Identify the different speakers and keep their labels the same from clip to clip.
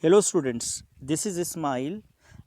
Speaker 1: Hello students, this is Ismail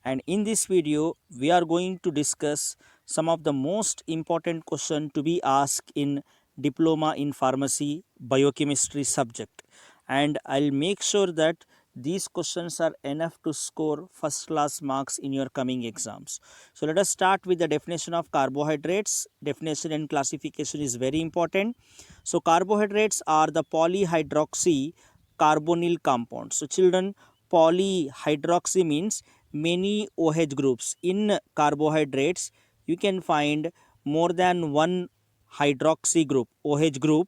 Speaker 1: and in this video we are going to discuss some of the most important question to be asked in diploma in pharmacy biochemistry subject, and I'll make sure that these questions are enough to score first class marks in your coming exams. So let us start with the definition of carbohydrates. Definition and classification is very important. So carbohydrates are the polyhydroxy carbonyl compounds. So children, polyhydroxy means many OH groups. In carbohydrates, you can find more than one hydroxy group, OH group,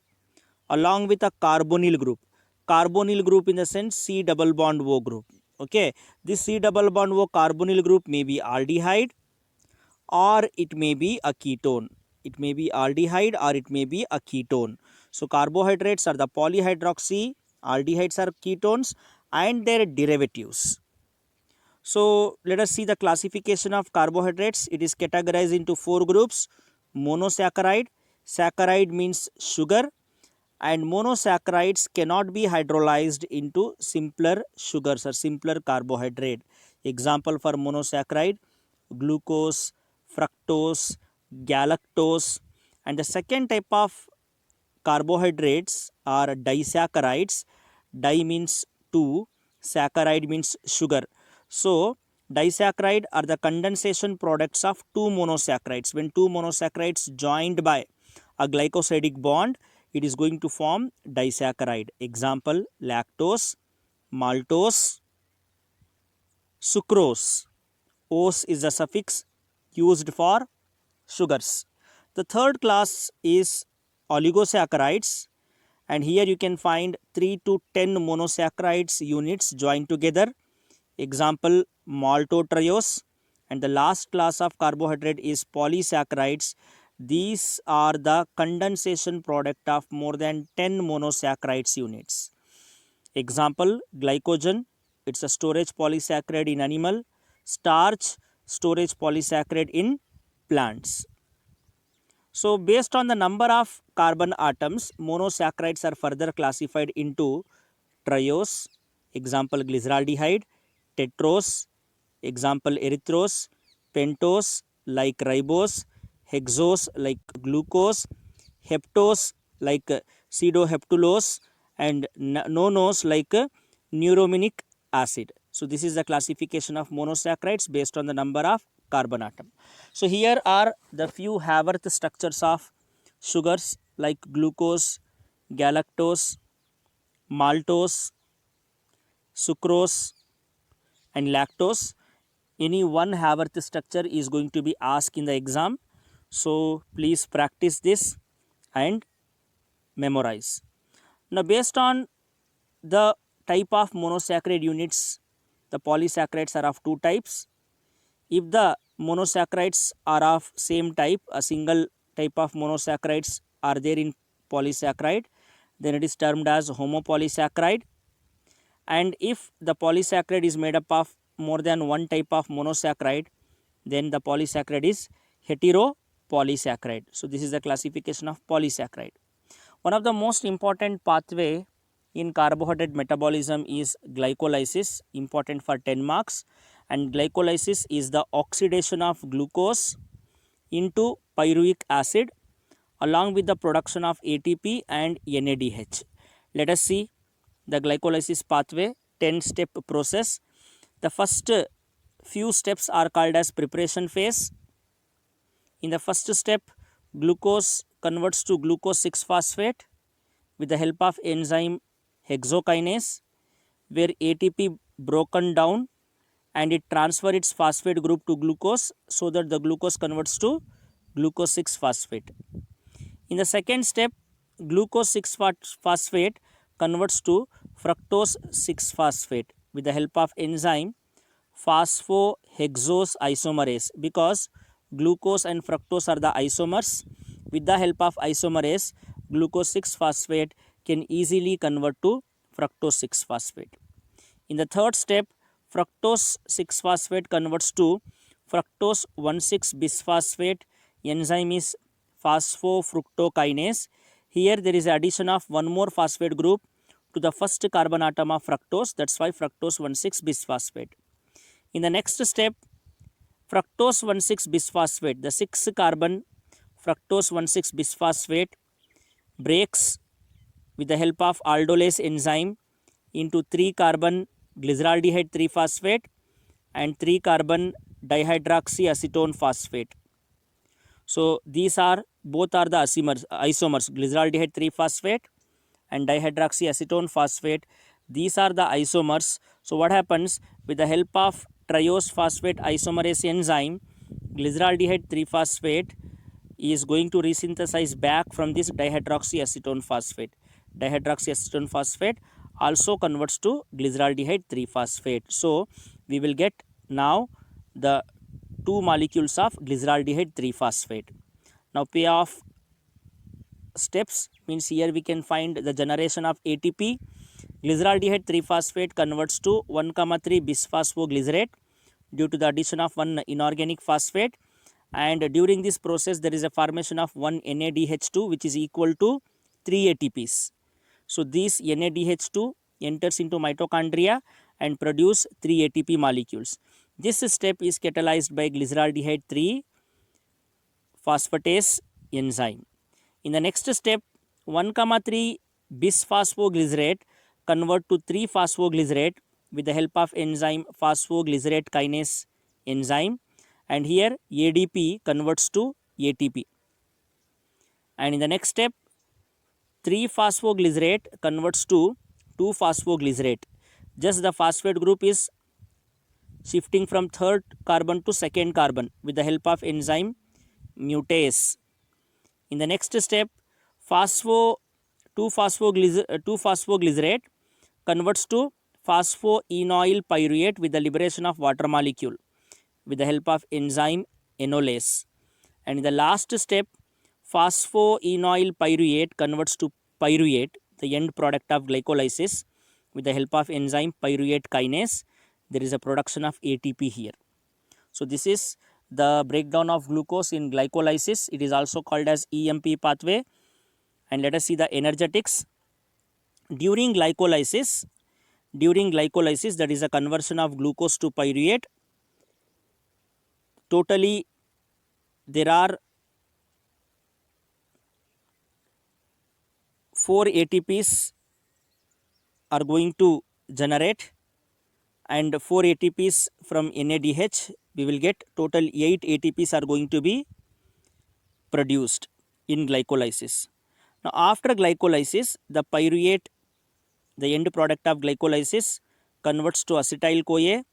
Speaker 1: along with a carbonyl group. Carbonyl group in the sense C double bond O group. Okay, this C double bond O carbonyl group may be aldehyde or it may be a ketone. It may be aldehyde or it may be a ketone. So carbohydrates are the polyhydroxy, aldehydes are ketones and their derivatives. So let us see the classification of carbohydrates. It is categorized into four groups. Monosaccharide. Saccharide means sugar, and monosaccharides cannot be hydrolyzed into simpler sugars or simpler carbohydrate. Example for monosaccharide: glucose, fructose, galactose. And the second type of carbohydrates are disaccharides. Di means two, saccharide means sugar. So disaccharide are the condensation products of two monosaccharides. When two monosaccharides joined by a glycosidic bond, it is going to form disaccharide. Example: lactose, maltose, sucrose. Ose is the suffix used for sugars. The third class is oligosaccharides, and here you can find 3 to 10 monosaccharides units joined together. Example: maltodextrose. And the last class of carbohydrate is polysaccharides. These are the condensation product of more than 10 monosaccharides units. Example: glycogen, it's a storage polysaccharide in animal. Starch, storage polysaccharide in plants. So based on the number of carbon atoms, monosaccharides are further classified into triose, example glyceraldehyde; tetrose, example erythrose; pentose like ribose; hexose like glucose; heptose like pseudoheptulose; and nonose like neurominic acid. So this is the classification of monosaccharides based on the number of carbon atom. So here are the few Haworth structures of sugars like glucose, galactose, maltose, sucrose and lactose. Any one Haworth structure is going to be asked in the exam. So please practice this and memorize. Now based on the type of monosaccharide units, the polysaccharides are of two types. If the monosaccharides are of same type, a single type of monosaccharides are there in polysaccharide, then it is termed as homopolysaccharide. And if the polysaccharide is made up of more than one type of monosaccharide, then the polysaccharide is heteropolysaccharide. So this is the classification of polysaccharide. One of the most important pathway in carbohydrate metabolism is glycolysis, important for 10 marks. And glycolysis is the oxidation of glucose into pyruvic acid along with the production of ATP and NADH. Let us see the glycolysis pathway, 10-step process. The first few steps are called as preparation phase. In the first step, glucose converts to glucose 6-phosphate with the help of enzyme hexokinase, where ATP broken down and it transfer its phosphate group to glucose, so that the glucose converts to glucose 6-phosphate. In the second step, glucose 6-phosphate converts to fructose 6-phosphate with the help of enzyme phosphohexose isomerase, because glucose and fructose are the isomers. With the help of isomerase, glucose 6-phosphate can easily convert to fructose 6-phosphate. In the third step, fructose 6-phosphate converts to fructose 1,6-bisphosphate. Enzyme is phosphofructokinase. Here there is addition of one more phosphate group, to the first carbon atom of fructose. That's why fructose 1,6 bisphosphate. In the next step, fructose 1,6 bisphosphate, the 6 carbon fructose 1,6 bisphosphate breaks with the help of aldolase enzyme into 3 carbon glyceraldehyde 3 phosphate and 3 carbon dihydroxyacetone phosphate. So these are both are the isomers glyceraldehyde 3 phosphate and dihydroxyacetone phosphate. These are the isomers. So what happens with the help of triose phosphate isomerase enzyme, glyceraldehyde 3 phosphate is going to resynthesize back from this dihydroxyacetone phosphate. Dihydroxyacetone phosphate also converts to glyceraldehyde 3 phosphate. So we will get now the 2 molecules of glyceraldehyde 3 phosphate. Now payoff steps means here we can find the generation of ATP. Glyceraldehyde 3 phosphate converts to 1,3 bisphosphoglycerate due to the addition of one inorganic phosphate, and during this process there is a formation of one NADH2 which is equal to 3 ATPs. So this NADH2 enters into mitochondria and produce 3 ATP molecules. This step is catalyzed by glyceraldehyde 3 phosphatase enzyme. In the next step, 1,3 bisphosphoglycerate convert to 3 phosphoglycerate with the help of enzyme phosphoglycerate kinase enzyme, and here ADP converts to ATP. And in the next step, 3 phosphoglycerate converts to 2 phosphoglycerate. Just the phosphate group is shifting from third carbon to second carbon with the help of enzyme mutase. In the next step, 2 phosphoglycerate converts to phosphoenol pyruvate with the liberation of water molecule with the help of enzyme Analyse. And in the last step, phosphoenol pyruvate converts to pyruvate, the end product of glycolysis, with the help of enzyme pyruvate kinase. There is a production of ATP here. So this is the breakdown of glucose in glycolysis. It is also called as EMP pathway. And let us see the energetics. During glycolysis, that is a conversion of glucose to pyruvate. Totally there are 4 ATPs are going to generate, and 4 ATPs from NADH we will get. Total 8 ATPs are going to be produced in glycolysis. Now after glycolysis, the pyruvate, the end product of glycolysis, converts to acetyl-CoA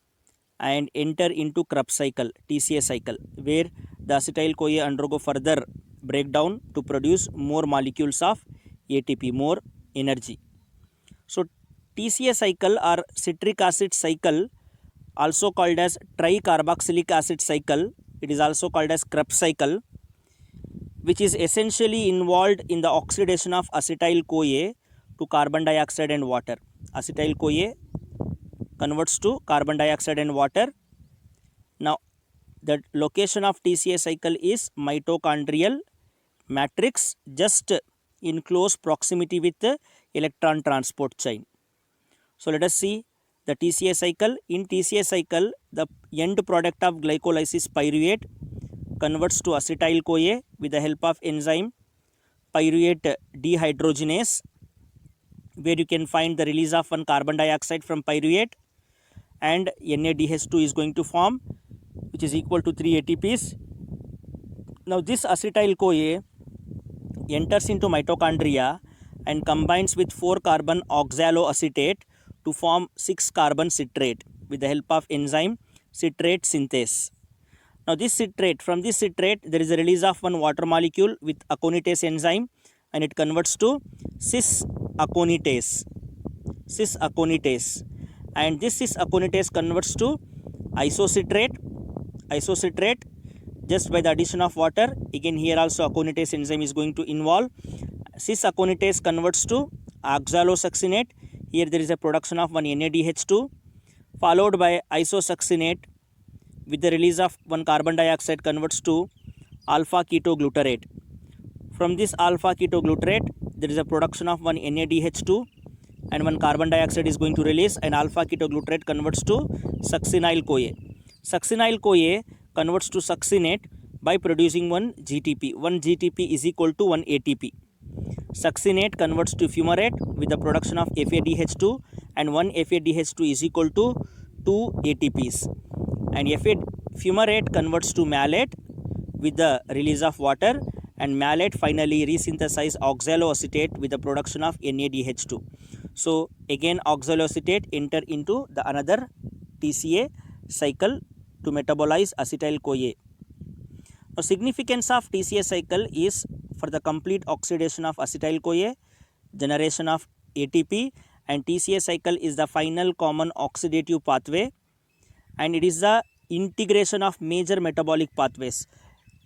Speaker 1: and enter into Krebs cycle, TCA cycle, where the acetyl-CoA undergo further breakdown to produce more molecules of ATP, more energy. So TCA cycle or citric acid cycle, also called as tricarboxylic acid cycle, it is also called as Krebs cycle, which is essentially involved in the oxidation of acetyl-CoA to carbon dioxide and water. Acetyl-CoA converts to carbon dioxide and water. Now the location of TCA cycle is mitochondrial matrix, just in close proximity with the electron transport chain. So let us see the TCA cycle. In TCA cycle, the end product of glycolysis pyruvate converts to acetyl-CoA with the help of enzyme pyruvate dehydrogenase, where you can find the release of one carbon dioxide from pyruvate, and NADH2 is going to form, which is equal to 3 ATPs. Now this acetyl-CoA enters into mitochondria and combines with 4 carbon oxaloacetate to form 6 carbon citrate with the help of enzyme citrate synthase. Now this citrate, from this citrate there is a release of one water molecule with aconitase enzyme, and it converts to cis aconitase, and this cis aconitase converts to isocitrate just by the addition of water. Again here also aconitase enzyme is going to involve. Cis aconitase converts to oxalosuccinate. Here there is a production of one NADH2 followed by isosuccinate with the release of one carbon dioxide converts to alpha ketoglutarate. From this alpha ketoglutarate there is a production of one NADH2 and one carbon dioxide is going to release, and alpha ketoglutarate converts to succinyl CoA. Succinyl CoA converts to succinate by producing one GTP. One GTP is equal to one ATP. Succinate converts to fumarate with the production of FADH2, and one FADH2 is equal to 2 ATPs. And fumarate converts to malate with the release of water, and malate finally resynthesize oxaloacetate with the production of NADH2. So again oxaloacetate enter into the another TCA cycle to metabolize acetyl CoA. Now significance of TCA cycle is for the complete oxidation of acetyl CoA, generation of ATP, and TCA cycle is the final common oxidative pathway, and it is the integration of major metabolic pathways.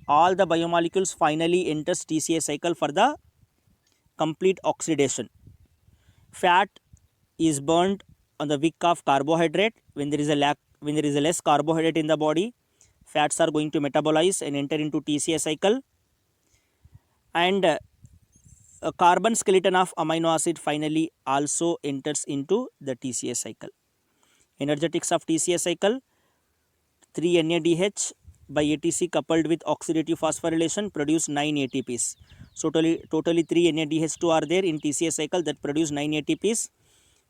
Speaker 1: All the biomolecules finally enters TCA cycle for the complete oxidation. Fat is burnt on the wick of carbohydrate. When there is a less carbohydrate in the body, fats are going to metabolize and enter into TCA cycle, and a carbon skeleton of amino acid finally also enters into the TCA cycle. Energetics of TCA cycle: 3 NADH by ATC coupled with oxidative phosphorylation produce 9 ATPs. So totally 3 NADH2 are there in TCA cycle that produce 9 ATPs.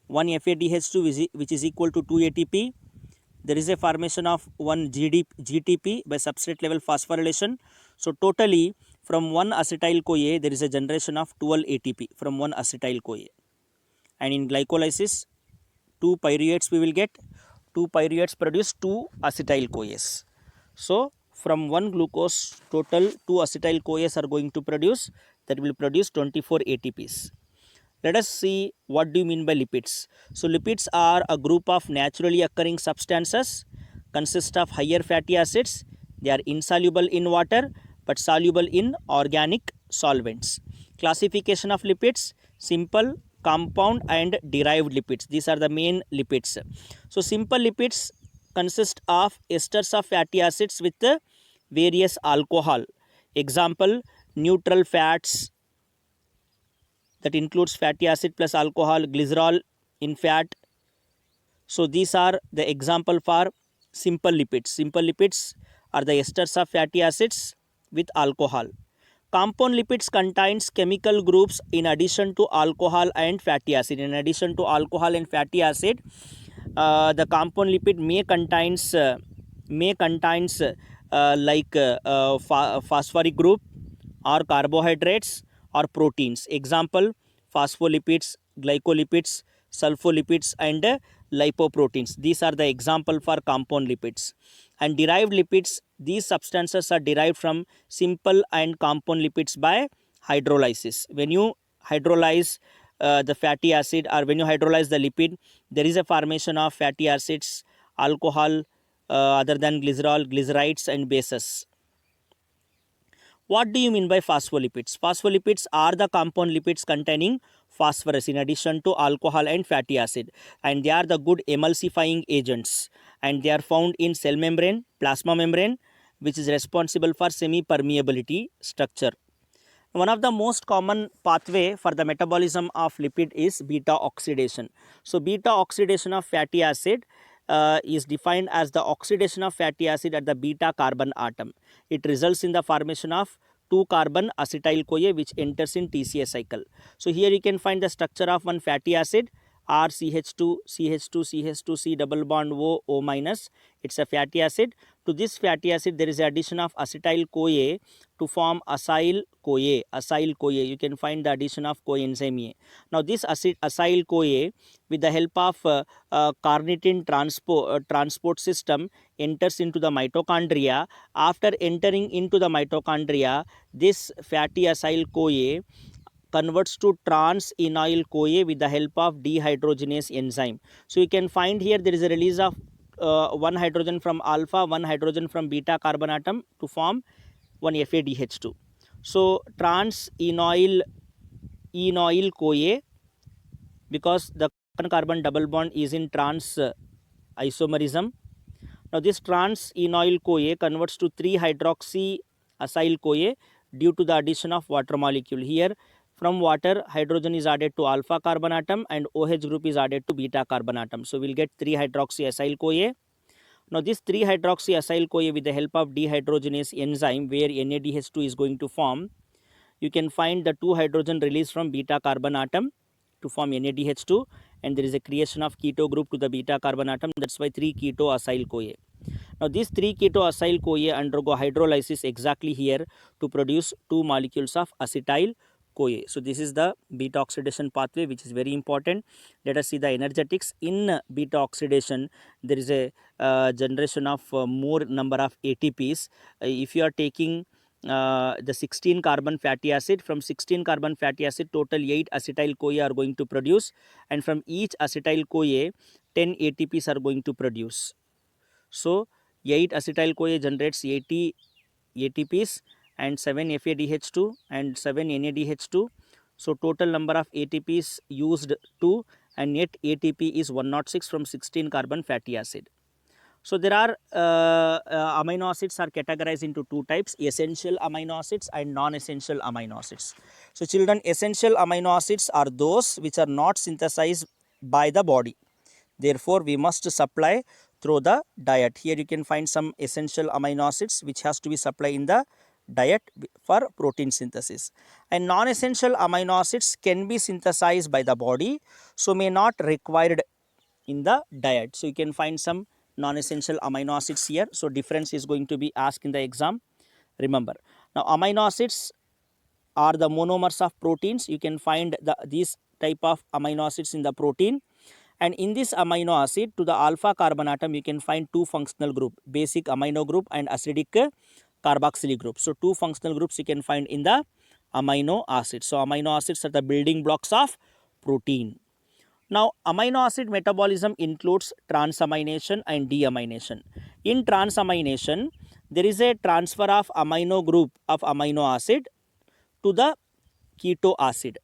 Speaker 1: 1 FADH2 which is equal to 2 ATP. There is a formation of 1 GTP by substrate level phosphorylation. So totally from 1 acetyl CoA there is a generation of 12 ATP from 1 acetyl CoA. And in glycolysis, 2 pyruvates we will get. 2 pyruvates produce 2 acetyl CoAs. So from 1 glucose total 2 acetyl CoAs are going to produce, that will produce 24 ATPs. Let us see what do you mean by lipids. So lipids are a group of naturally occurring substances, consist of higher fatty acids. They are insoluble in water but soluble in organic solvents. Classification of lipids: simple, compound and derived lipids. These are the main lipids. So simple lipids consist of esters of fatty acids with various alcohol. Example: neutral fats, that includes fatty acid plus alcohol, glycerol in fat. So these are the example for simple lipids. Simple lipids are the esters of fatty acids with alcohol. Compound lipids contains chemical groups in addition to alcohol and fatty acid. In addition to alcohol and fatty acid, the compound lipid may contains phosphoric group or carbohydrates or proteins. Example: phospholipids, glycolipids, sulfolipids and lipoproteins. These are the example for compound lipids. And derived lipids, these substances are derived from simple and compound lipids by hydrolysis. When you hydrolyze the fatty acid, or when you hydrolyze the lipid, there is a formation of fatty acids, alcohol, other than glycerol, glycerides and bases. What do you mean by phospholipids? Phospholipids are the compound lipids containing phosphorus in addition to alcohol and fatty acid, and they are the good emulsifying agents, and they are found in cell membrane, plasma membrane, which is responsible for semi-permeability structure. One of the most common pathway for the metabolism of lipid is beta oxidation. So beta oxidation of fatty acid is defined as the oxidation of fatty acid at the beta carbon atom. It results in the formation of 2 carbon acetyl CoA which enters in TCA cycle. So here you can find the structure of one fatty acid, RCH2, CH2, CH2, C double bond O, O minus. It's a fatty acid. To this fatty acid there is the addition of acetyl CoA to form acyl CoA. Acyl CoA, you can find the addition of coenzyme A. Now this acyl CoA, with the help of carnitine transport system, enters into the mitochondria. After entering into the mitochondria, this fatty acyl CoA converts to trans-enoyl CoA with the help of dehydrogenase enzyme. So you can find here there is a release of one hydrogen from alpha, one hydrogen from beta carbon atom to form one FADH2. So trans-enoyl CoA, because the carbon double bond is in trans isomerism. Now this trans-enoyl CoA converts to 3-hydroxy acyl CoA due to the addition of water molecule. Here From water, hydrogen is added to alpha carbon atom and OH group is added to beta carbon atom. So we'll get 3-hydroxyacyl CoA. Now this 3-hydroxyacyl CoA with the help of dehydrogenase enzyme where NADH2 is going to form, you can find the 2 hydrogen released from beta carbon atom to form NADH2, and there is a creation of keto group to the beta carbon atom. That's why 3-keto-acyl CoA. Now these 3-keto-acyl CoA undergo hydrolysis exactly here to produce 2 molecules of acetyl CoA. So this is the beta oxidation pathway, which is very important. Let us see the energetics. In beta oxidation, there is a generation of more number of ATPs. If you are taking the 16 carbon fatty acid, from 16 carbon fatty acid total 8 acetyl CoA are going to produce, and from each acetyl CoA 10 ATPs are going to produce. So 8 acetyl CoA generates 80 ATPs and 7 FADH2 and 7 NADH2. So total number of ATPs used 2, and net ATP is 106 from 16 carbon fatty acid. So there are amino acids are categorized into 2 types: essential amino acids and non-essential amino acids. So children, essential amino acids are those which are not synthesized by the body. Therefore, we must supply through the diet. Here you can find some essential amino acids which has to be supplied in the diet for protein synthesis. And non-essential amino acids can be synthesized by the body, so may not required in the diet. So you can find some non-essential amino acids here. So difference is going to be asked in the exam. Remember, now amino acids are the monomers of proteins. You can find these type of amino acids in the protein. And in this amino acid, to the alpha carbon atom, you can find 2 functional group: basic amino group and acidic carboxylic group. So 2 functional groups you can find in the amino acids. So amino acids are the building blocks of protein. Now amino acid metabolism includes transamination and deamination. In transamination, there is a transfer of amino group of amino acid to the keto acid.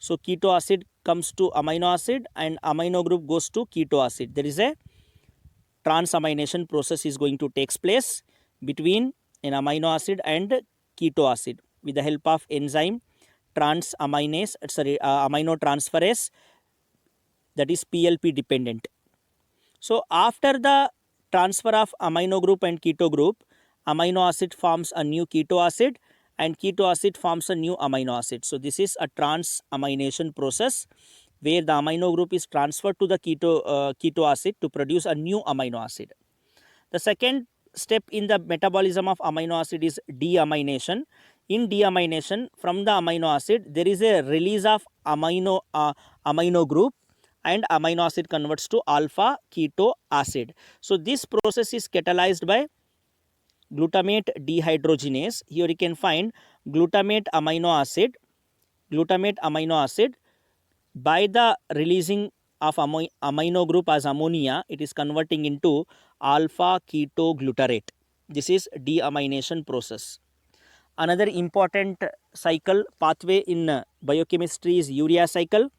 Speaker 1: So keto acid comes to amino acid and amino group goes to keto acid. There is a transamination process is going to take place between an amino acid and keto acid with the help of enzyme amino transferase, that is PLP dependent. So after the transfer of amino group and keto group, amino acid forms a new keto acid and keto acid forms a new amino acid. So this is a transamination process where the amino group is transferred to the keto acid to produce a new amino acid. The second step in the metabolism of amino acid is deamination. In deamination, from the amino acid, there is a release of amino group and amino acid converts to alpha keto acid. So this process is catalyzed by glutamate dehydrogenase. Here you can find glutamate amino acid by the releasing of amino group as ammonia, it is converting into alpha ketoglutarate. This is deamination process. Another important cycle pathway in biochemistry is urea cycle.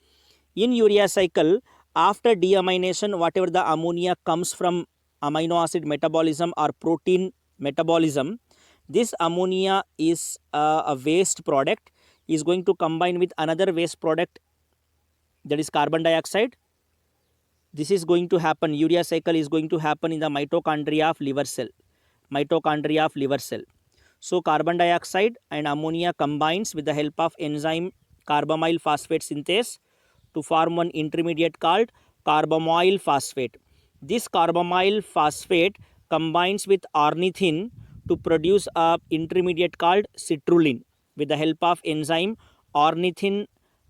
Speaker 1: In urea cycle, after deamination, whatever the ammonia comes from amino acid metabolism or protein metabolism, this ammonia is a waste product, is going to combine with another waste product, that is carbon dioxide. This is going to happen, urea cycle is going to happen in the mitochondria of liver cell. So carbon dioxide and ammonia combines with the help of enzyme carbamyl phosphate synthase to form one intermediate called carbamyl phosphate. This carbamyl phosphate combines with ornithine to produce a intermediate called citrulline with the help of enzyme ornithine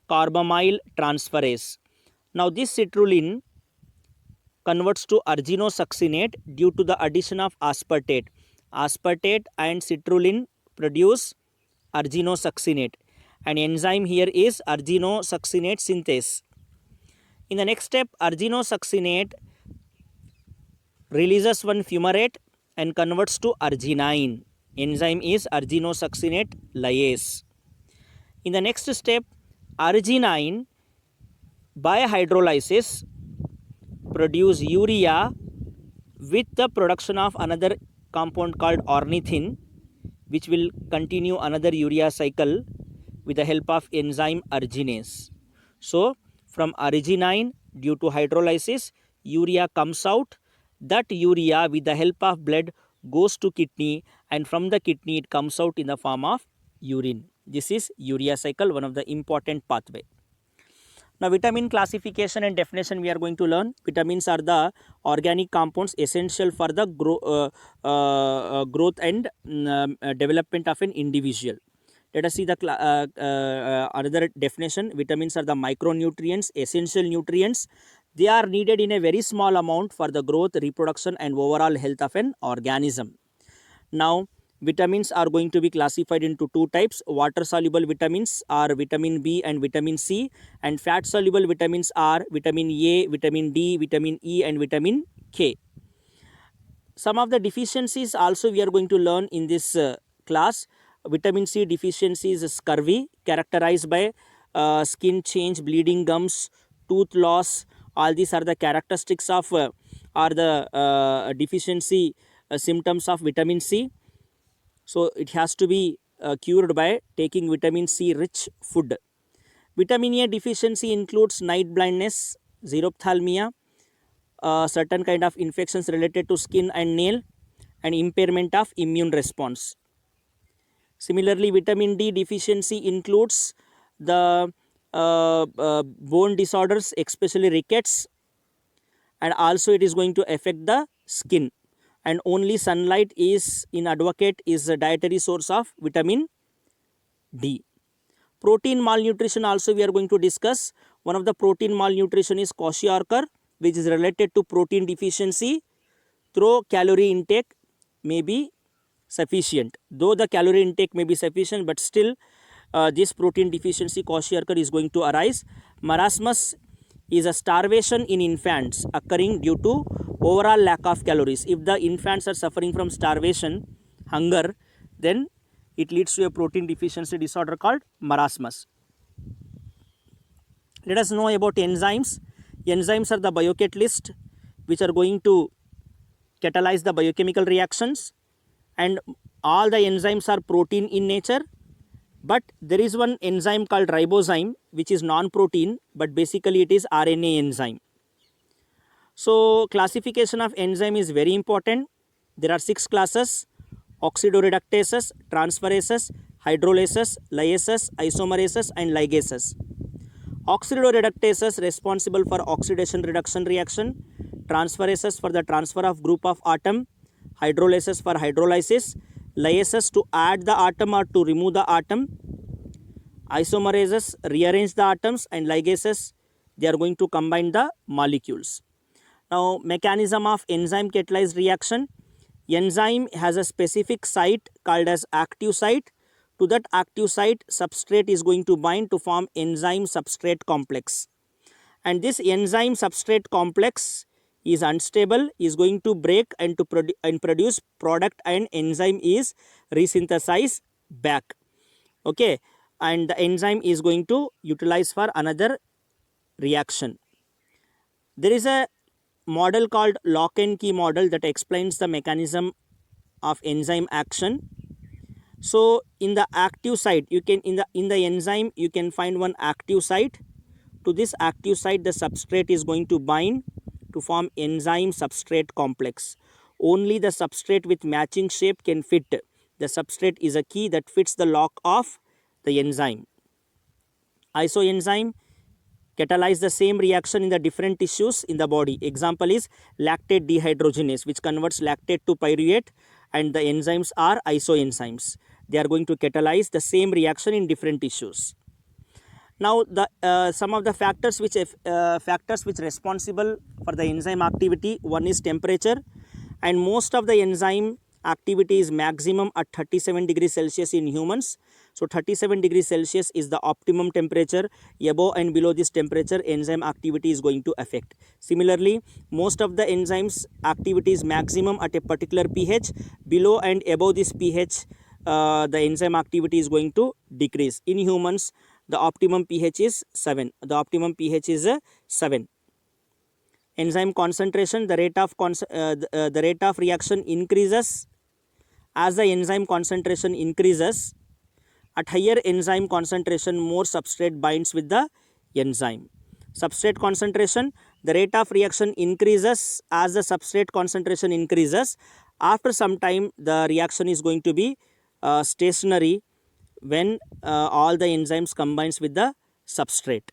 Speaker 1: carbamyl transferase. Now this citrulline converts to arginosuccinate due to the addition of aspartate. Aspartate and citrulline produce arginosuccinate. An enzyme here is arginosuccinate synthase. In the next step, arginosuccinate releases one fumarate and converts to arginine. Enzyme is arginosuccinate lyase. In the next step, arginine by hydrolysis produce urea with the production of another compound called ornithine, which will continue another urea cycle with the help of enzyme arginase. So from arginine, due to hydrolysis, urea comes out. That urea with the help of blood goes to kidney, and from the kidney it comes out in the form of urine. This is urea cycle, one of the important pathway. Now vitamin classification and definition we are going to learn. Vitamins are the organic compounds essential for the growth and development of an individual. Let us see the another definition. Vitamins are the micronutrients, essential nutrients. They are needed in a very small amount for the growth, reproduction and overall health of an organism. Now vitamins are going to be classified into two types. Water soluble vitamins are vitamin B and vitamin C, and fat soluble vitamins are vitamin A, vitamin D, vitamin E and vitamin K. Some of the deficiencies also we are going to learn in this class. Vitamin C deficiency is scurvy, characterized by skin change, bleeding gums, tooth loss. All these are the characteristics of or the deficiency symptoms of vitamin C. So it has to be cured by taking vitamin C rich food. Vitamin A deficiency includes night blindness, xerophthalmia, certain kind of infections related to skin and nail, and impairment of immune response. Similarly, vitamin D deficiency includes the bone disorders, especially rickets, and also it is going to affect the skin. And only sunlight is in advocate is a dietary source of vitamin D. Protein malnutrition also we are going to discuss. One of the protein malnutrition is kwashiorkor, which is related to protein deficiency. Though calorie intake may be sufficient, though the calorie intake may be sufficient, but still this protein deficiency kwashiorkor is going to arise. Marasmus is a starvation in infants occurring due to overall lack of calories. If the infants are suffering from starvation, hunger, then it leads to a protein deficiency disorder called marasmus. Let us know about enzymes. Enzymes are the biocatalysts which are going to catalyze the biochemical reactions, and all the enzymes are protein in nature, but there is one enzyme called ribozyme which is non-protein, but basically it is RNA enzyme. So classification of enzyme is very important. There are 6 classes: oxidoreductases, transferases, hydrolases, lyases, isomerases and ligases. Oxidoreductases responsible for oxidation reduction reaction, transferases for the transfer of group of atom, hydrolases for hydrolysis, lyases to add the atom or to remove the atom, isomerases rearrange the atoms, and ligases they are going to combine the molecules. Now mechanism of enzyme catalyzed reaction. Enzyme has a specific site called as active site. To that active site, substrate is going to bind to form enzyme substrate complex, and this enzyme substrate complex is unstable, is going to break and to produce product, and enzyme is resynthesized back. Okay, and the enzyme is going to utilize for another reaction. There is a model called lock and key model that explains the mechanism of enzyme action. So in the active site, you can in the enzyme you can find one active site. To this active site, the substrate is going to bind to form enzyme substrate complex. Only the substrate with matching shape can fit. The substrate is a key that fits the lock of the enzyme. Isoenzyme catalyze the same reaction in the different tissues in the body. Example is lactate dehydrogenase, which converts lactate to pyruvate, and the enzymes are isoenzymes. They are going to catalyze the same reaction in different tissues. Now the some of the factors which responsible for the enzyme activity. One is temperature, and most of the enzyme activity is maximum at 37 degrees Celsius in humans. So 37 degrees Celsius is the optimum temperature. Above and below this temperature, enzyme activity is going to affect. Similarly, most of the enzymes activity is maximum at a particular pH. Below and above this pH, the enzyme activity is going to decrease. In humans, the optimum pH is 7. The optimum pH is 7. Enzyme concentration, the rate of reaction increases. As the enzyme concentration increases, At higher enzyme concentration, more substrate binds with the enzyme. Substrate concentration, the rate of reaction increases as the substrate concentration increases. After some time, the reaction is going to be stationary when all the enzymes combines with the substrate.